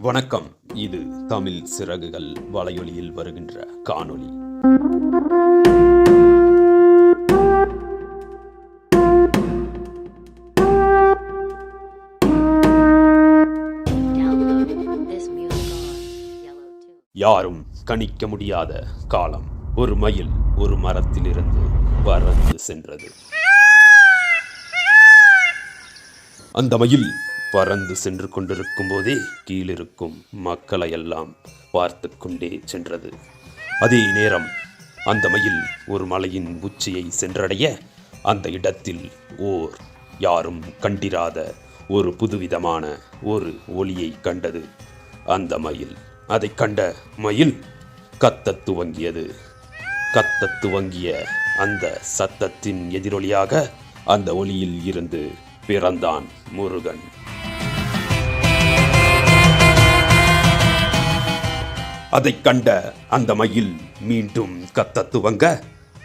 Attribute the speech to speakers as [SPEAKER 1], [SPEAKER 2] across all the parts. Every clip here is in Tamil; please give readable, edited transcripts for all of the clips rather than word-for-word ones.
[SPEAKER 1] வணக்கம். இது தமிழ் சிறகுகள் வலையொலியில் வருகின்ற காணொளி. யாரும் கணிக்க முடியாத காலம். ஒரு மயில் ஒரு மரத்திலிருந்து பறந்து சென்றது. அந்த மயில் பறந்து சென்று கொண்டிருக்கும் போதே கீழிருக்கும் மக்களை எல்லாம் பார்த்து கொண்டே சென்றது. அதே நேரம் அந்த மயில் ஒரு மலையின் உச்சியை சென்றடைய அந்த இடத்தில் யாரும் கண்டிராத ஒரு புதுவிதமான ஒரு ஒளியை கண்டது. அந்த மயில் அதை கண்ட மயில் கத்தத் துவங்கியது. கத்தத் துவங்கிய அந்த சத்தத்தின் எதிரொலியாக அந்த ஒளியில் இருந்து பிறந்தான் முருகன். அதை கண்ட அந்த மயில் மீண்டும் கத்தத் துவங்க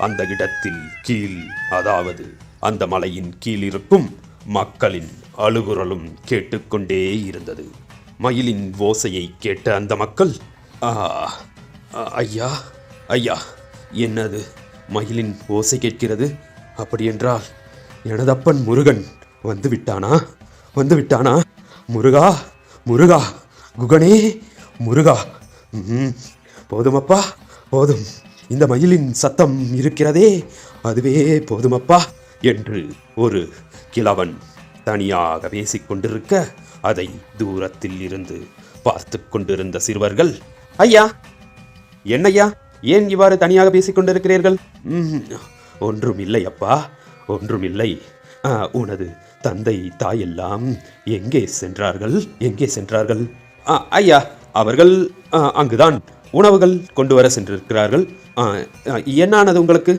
[SPEAKER 1] அந்த இடத்தில் அதாவது அந்த மலையின் கீழ் இருக்கும் மக்களின் அழுகுரலும் கேட்டுக்கொண்டே இருந்தது. மயிலின் ஓசையை கேட்ட அந்த மக்கள், ஐயா ஐயா, என்னது மயிலின் ஓசை கேட்கிறது? அப்படியென்றால் எனதப்பன் முருகன் வந்து விட்டானா? முருகா முருகா, குகனே முருகா, போதுமப்பா போதும், இந்த மயிலின் சத்தம் இருக்கிறதே அதுவே போதுமப்பா என்று ஒரு கிழவன் தனியாக பேசிக்கொண்டிருக்க அதை தூரத்தில் இருந்து பார்த்து கொண்டிருந்த சிறுவர்கள், ஐயா என்னையா, ஏன் இவ்வாறு தனியாக பேசிக்கொண்டிருக்கிறீர்கள்? ஒன்றுமில்லை அப்பா, ஒன்றுமில்லை. உனது தந்தை தாயெல்லாம் எங்கே சென்றார்கள்? ஐயா, அவர்கள் அங்குதான் உணவுகள் கொண்டு வர சென்றிருக்கிறார்கள். என்னானது உங்களுக்கு?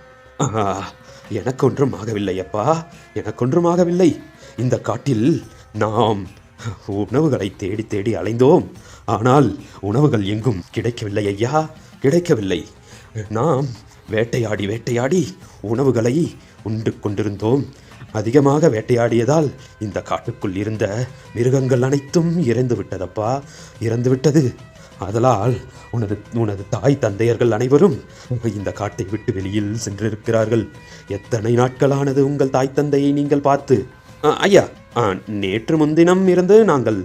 [SPEAKER 1] எனக்கு ஒன்றும் ஆகவில்லை அப்பா, எனக்கொன்றும் ஆகவில்லை. இந்த காட்டில் நாம் உணவுகளை தேடி தேடி அலைந்தோம். ஆனால் உணவுகள் எங்கும் கிடைக்கவில்லை ஐயா, கிடைக்கவில்லை. நாம் வேட்டையாடி உணவுகளை உண்டு கொண்டிருந்தோம். அதிகமாக வேட்டையாடியதால் இந்த காட்டுக்குள் இருந்த மிருகங்கள் அனைத்தும் இறந்து விட்டது. அதனால் உனது தாய் தந்தையர்கள் அனைவரும் இந்த காட்டை விட்டு வெளியில் சென்றிருக்கிறார்கள். எத்தனை நாட்களானது உங்கள் தாய் தந்தையை நீங்கள் பார்த்து? ஐயா, நேற்று முன்தினம் இருந்து நாங்கள்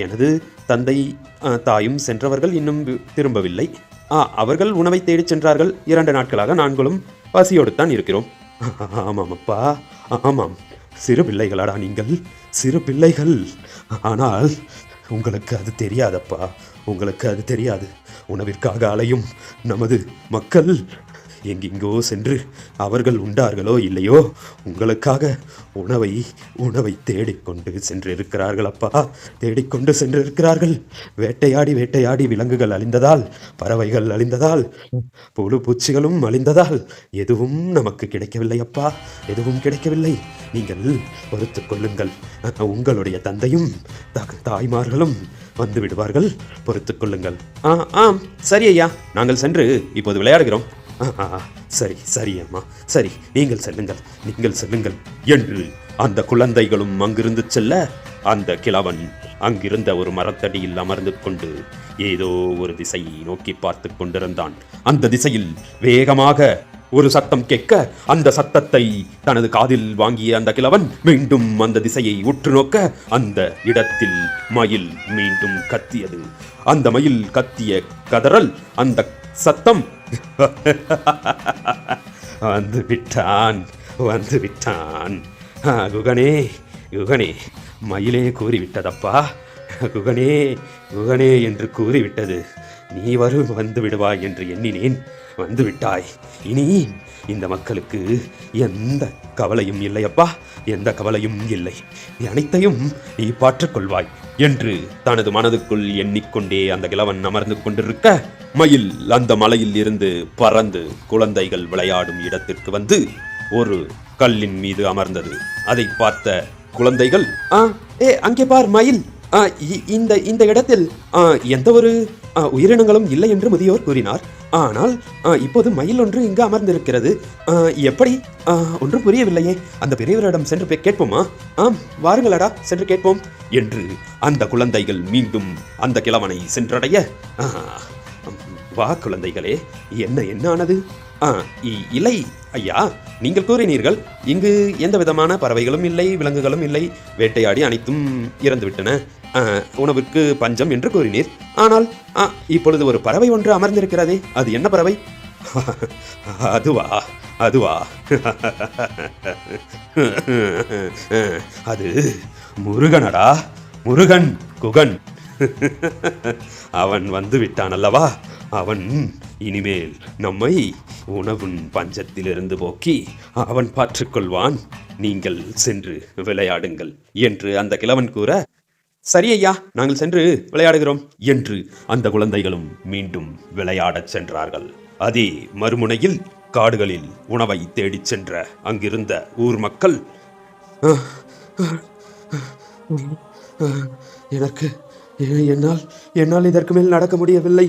[SPEAKER 1] எனது தந்தை தாயும் சென்றவர்கள் இன்னும் திரும்பவில்லை. அவர்கள் உணவை தேடிச் சென்றார்கள். 2 நாட்களாக நாங்களும் பசியோடு தான் இருக்கிறோம். ஆமாம் அப்பா, ஆமாம். சிறு பிள்ளைகளாடா நீங்கள், சிறு பிள்ளைகள். ஆனால் உங்களுக்கு அது தெரியாதப்பா, உங்களுக்கு அது தெரியாது. உணவிற்காக அலையும் நமது மக்கள் எங்கெங்கோ சென்று அவர்கள் உண்டார்களோ இல்லையோ, உங்களுக்காக உணவை தேடிக்கொண்டு சென்றிருக்கிறார்கள் அப்பா, தேடிக்கொண்டு சென்றிருக்கிறார்கள். வேட்டையாடி விலங்குகள் அழிந்ததால், பறவைகள் அழிந்ததால், புழு பூச்சிகளும் அழிந்ததால் எதுவும் நமக்கு கிடைக்கவில்லை அப்பா, எதுவும் கிடைக்கவில்லை. நீங்கள் பொறுத்து கொள்ளுங்கள். உங்களுடைய தந்தையும் தாய்மார்களும் வந்து விடுவார்கள், பொறுத்து கொள்ளுங்கள். ஆம், சரி ஐயா, நாங்கள் சென்று இப்போது விளையாடுகிறோம். சரி அம்மா, சரி, நீங்கள் செல்லுங்கள் என்று அந்த குழந்தைகளும் அங்கிருந்து செல்ல, அந்த கிழவன் அங்கிருந்த ஒரு மரத்தடியில் அமர்ந்து கொண்டு ஏதோ ஒரு திசையை நோக்கி பார்த்து கொண்டிருந்தான். அந்த திசையில் வேகமாக ஒரு சத்தம் கேட்க, அந்த சத்தத்தை தனது காதில் வாங்கிய அந்த கிழவன் மீண்டும் அந்த திசையை உற்று நோக்க, அந்த இடத்தில் மயில் மீண்டும் கத்தியது. அந்த மயில் கத்திய கதறல், அந்த சத்தம், வந்து விட்டான். குகனே, மயிலே கூறிவிட்டதப்பா, குகனே என்று கூறிவிட்டது. நீ வந்து விடுவாய் என்று எண்ணினேன், வந்து விட்டாய். இனி இந்த மக்களுக்கு எந்த கவலையும் இல்லையப்பா, எந்த கவலையும் இல்லை. அனைத்தையும் நீ பார்த்துக்கொள்வாய் என்று தனது மனதுக்குள் எண்ணிக்கொண்டே அந்த கிழவன் அமர்ந்து கொண்டிருக்க, மயில் அந்த மலையில் இருந்து பறந்து குழந்தைகள் விளையாடும் இடத்திற்கு வந்து ஒரு கல்லின் மீது அமர்ந்தது. அதை பார்த்த குழந்தைகள், அங்கே பார் மயில், இந்த இந்த இடத்தில் எந்த ஒரு உயிரினங்களும் இல்லை என்று முதியோர் கூறினார். ஆனால் இப்போது மயில் ஒன்று இங்கு அமர்ந்திருக்கிறது. எப்படி? ஒன்றும் புரியவில்லையே. அந்த பெரியவரிடம் சென்று கேட்போமா? வாருங்களடா, சென்று கேட்போம் என்று அந்த குழந்தைகள் மீண்டும் அந்த கிழவனை சென்றடைய, வா குழந்தைகளே, என்ன ஆனது? இல்லை ஐயா, நீங்கள் கூறினீர்கள் இங்கு எந்த விதமான பறவைகளும் இல்லை, விலங்குகளும் இல்லை, வேட்டையாடி அனைத்தும் இறந்துவிட்டன, உணவுக்கு பஞ்சம் என்று கூறினீர். ஆனால் இப்பொழுது ஒரு பறவை ஒன்று அமர்ந்திருக்கிறதே, அது என்ன பறவை? அதுவா அது முருகனடா, முருகன் குகன். அவன் வந்து விட்டான் அல்லவா? அவன் இனிமேல் நம்மை உணவின் பஞ்சத்திலிருந்து போக்கி அவன் பாற்றுக்கொள்வான். நீங்கள் சென்று விளையாடுங்கள் என்று அந்த கிழவன் கூற, சரி ஐயா, நாங்கள் சென்று விளையாடுகிறோம் என்று அந்த குழந்தைகளும் மீண்டும் விளையாடச் சென்றார்கள். அதே மறுமுனையில் காடுகளில் உணவை தேடிச் சென்ற அங்கிருந்த ஊர் மக்கள், என்னால் இதற்கு மேல் நடக்க முடியவில்லை,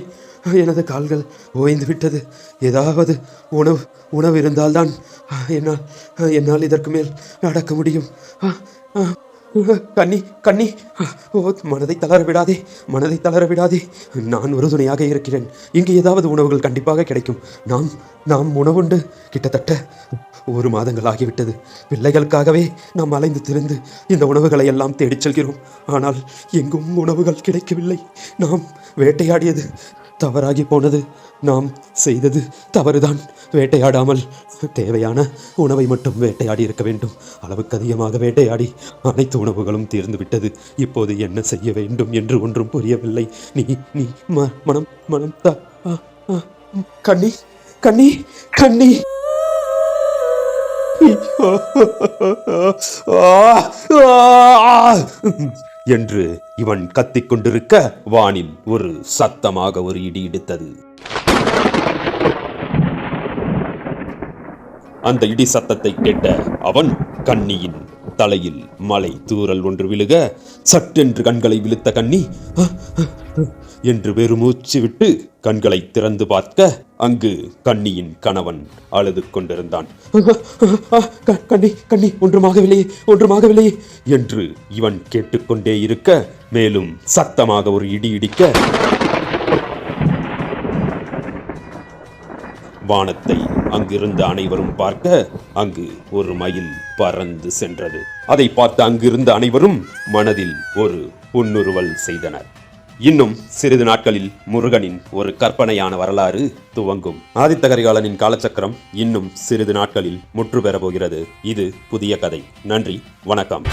[SPEAKER 1] எனது கால்கள் ஓய்ந்து விட்டது, ஏதாவது உணவு இருந்தால்தான் என்னால் இதற்கு மேல் நடக்க முடியும். கண்ணி, மனதை தளர விடாதே, நான் ஒரு துணையாக இருக்கிறேன். இங்கு ஏதாவது உணவுகள் கண்டிப்பாக கிடைக்கும். நாம் உணவுண்டு கிட்டத்தட்ட 1 மாதங்கள் ஆகிவிட்டது. பிள்ளைகளுக்காகவே நாம் அலைந்து திரிந்து இந்த உணவுகளை எல்லாம் தேடிச் செல்கிறோம். ஆனால் எங்கும் உணவுகள் கிடைக்கவில்லை. நாம் வேட்டையாடியது தவறாகி போனது. நாம் செய்தது தவறுதான். வேட்டையாடாமல் தேவையான உணவை மட்டும் வேட்டையாடி இருக்க வேண்டும். அளவுக்கு அதிகமாக வேட்டையாடி அனைத்து உணவுகளும் தீர்ந்து விட்டது. இப்போது என்ன செய்ய வேண்டும் என்று ஒன்றும் புரியவில்லை. நீ மனம் தா. கண்ணி என்று இவன் கத்திக் கொண்டிருக்க வானில் ஒரு சத்தமாக ஒரு இடி இடித்தது. அந்த இடி சத்தத்தை கேட்ட அவன் கண்ணியின் தலையில் மலை தூறல் ஒன்று விழுக, சட்டென்று கண்களை விழுத்த கண்ணி என்று பெருமூச்சு விட்டு கண்களை திறந்து பார்க்க அங்கு கண்ணியின் கணவன் அழுது கொண்டிருந்தான். கண்ணி ஒன்றுமாகவில்லையே என்று இவன் கேட்டுக்கொண்டே இருக்க, மேலும் சத்தமாக ஒரு இடி இடிக்க வானத்தை அங்கிருந்த அனைவரும் பார்க்க அங்கு ஒரு மயில் பறந்து சென்றது. அதை பார்த்து அங்கிருந்த அனைவரும் மனதில் ஒரு புன்னுருவல் செய்தனர். இன்னும் சிறிது நாட்களில் முருகனின் ஒரு கற்பனையான வரலாறு துவங்கும். ஆதித்த கரிகாலனின் காலச்சக்கரம் இன்னும் சிறிது நாட்களில் முற்று பெறப் போகிறது. இது புதிய கதை. நன்றி, வணக்கம்.